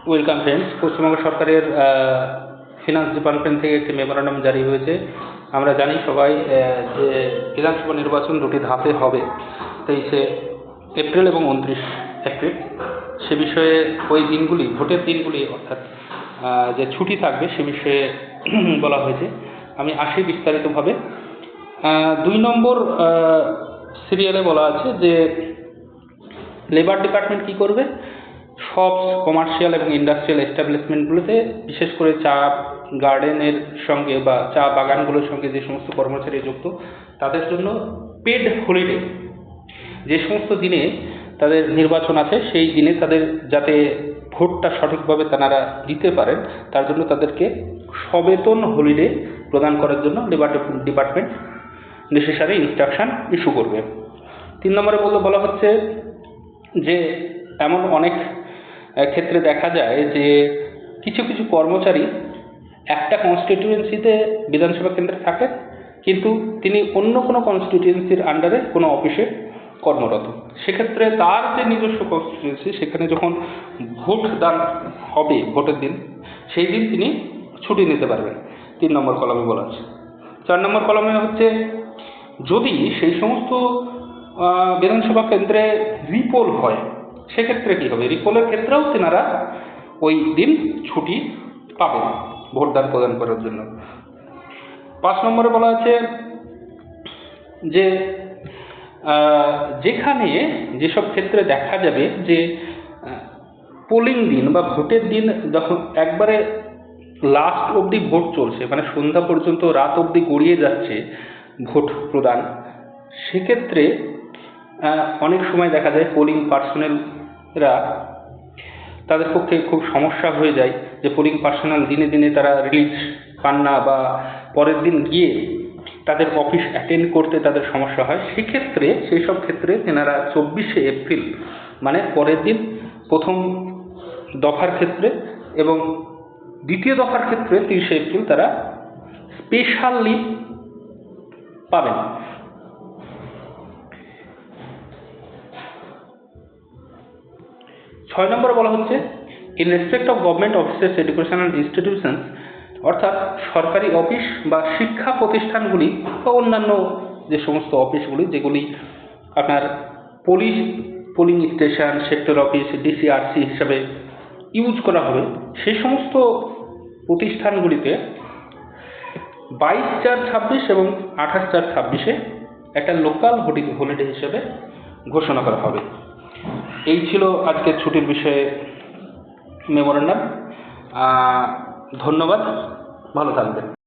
Welcome friends. Paschimbanga সরকারের finance department থেকে একটি মেমোরান্ডাম জারি হয়েছে। আমরা জানি সবাই যে বিধানসভা নির্বাচন দুটি ধাপে হবে, 23শে এপ্রিল এবং 29 এপ্রিল। সে বিষয়ে ওই দিনগুলি, ভোটের দিনগুলি অর্থাৎ যে ছুটি থাকবে সে বিষয়ে বলা হয়েছে। আমি আসি বিস্তারিতভাবে। 2 নম্বর সিরিয়ালে বলা আছে যে লেবার ডিপার্টমেন্ট কী করবে, সব কমার্শিয়াল এবং ইন্ডাস্ট্রিয়াল এস্টাবলিশমেন্টগুলোতে, বিশেষ করে চা গার্ডেনের সঙ্গে বা চা বাগানগুলোর সঙ্গে যে সমস্ত কর্মচারী যুক্ত, তাদের জন্য পেড হলিডে, যে সমস্ত দিনে তাদের নির্বাচন আছে সেই দিনে তাদের যাতে ভোটটা সঠিকভাবে তারা দিতে পারেন, তার জন্য তাদেরকে সবেতন হলিডে প্রদান করার জন্য labour department necessary instruction issue করবে। 3 নম্বরে বলা হচ্ছে যে এমন অনেক ক্ষেত্রে দেখা যায় যে কিছু কিছু কর্মচারী একটা কনস্টিটিউয়েন্সিতে বিধানসভা কেন্দ্রে থাকেন, কিন্তু তিনি অন্য কোনো কনস্টিটিউয়েন্সির আন্ডারে কোনো অফিসে কর্মরত। সেক্ষেত্রে তার যে নিজস্ব কনস্টিটিউয়েন্সি, সেখানে যখন ভোট দান হবে ভোটের দিন, সেই দিন তিনি ছুটি নিতে পারবেন। 3 নম্বর কলামে বলা আছে। 4 নম্বর কলামে হচ্ছে যদি সেই সমস্ত বিধানসভা কেন্দ্রে রিপোল হয়, সেক্ষেত্রে কী হবে, রিপোলের ক্ষেত্রেও তেনারা ওই দিন ছুটি পাবেন ভোটদান প্রদান করার জন্য। 5 নম্বরে বলা আছে যে যেখানে যেসব ক্ষেত্রে দেখা যাবে যে পোলিং দিন বা ভোটের দিন যখন একবারে লাস্ট অবধি ভোট চলছে, মানে সন্ধ্যা পর্যন্ত, রাত অবধি গড়িয়ে যাচ্ছে ভোট প্রদান, সেক্ষেত্রে অনেক সময় দেখা যায় পোলিং পার্সোনেলরা, তাদের পক্ষে খুব সমস্যা হয়ে যায় যে পোলিং পার্সোনাল দিনে দিনে তারা রিলিজ পান না বা পরের দিন গিয়ে তাদের অফিস অ্যাটেন্ড করতে তাদের সমস্যা হয়। সেক্ষেত্রে সেই সব ক্ষেত্রে তেনারা 24শে এপ্রিল মানে পরের দিন প্রথম দফার ক্ষেত্রে এবং দ্বিতীয় দফার ক্ষেত্রে 30শে এপ্রিল তারা স্পেশাল লিভ পাবেন। 6 নম্বরে বলা হচ্ছে in respect of government offices, educational institutions, অর্থাৎ সরকারি অফিস বা শিক্ষা প্রতিষ্ঠানগুলি বা অন্যান্য যে সমস্ত অফিসগুলি যেগুলি আপনার polling station, sector office, DCRC হিসাবে ইউজ করা হবে, সেই সমস্ত প্রতিষ্ঠানগুলিতে 22/4/26 এবং 28/4/26 একটা লোকাল হলিডে হিসেবে ঘোষণা করা হবে। এই ছিল আজকের ছুটির বিষয়ে মেমোরান্ডাম। ধন্যবাদ, ভালো থাকবেন।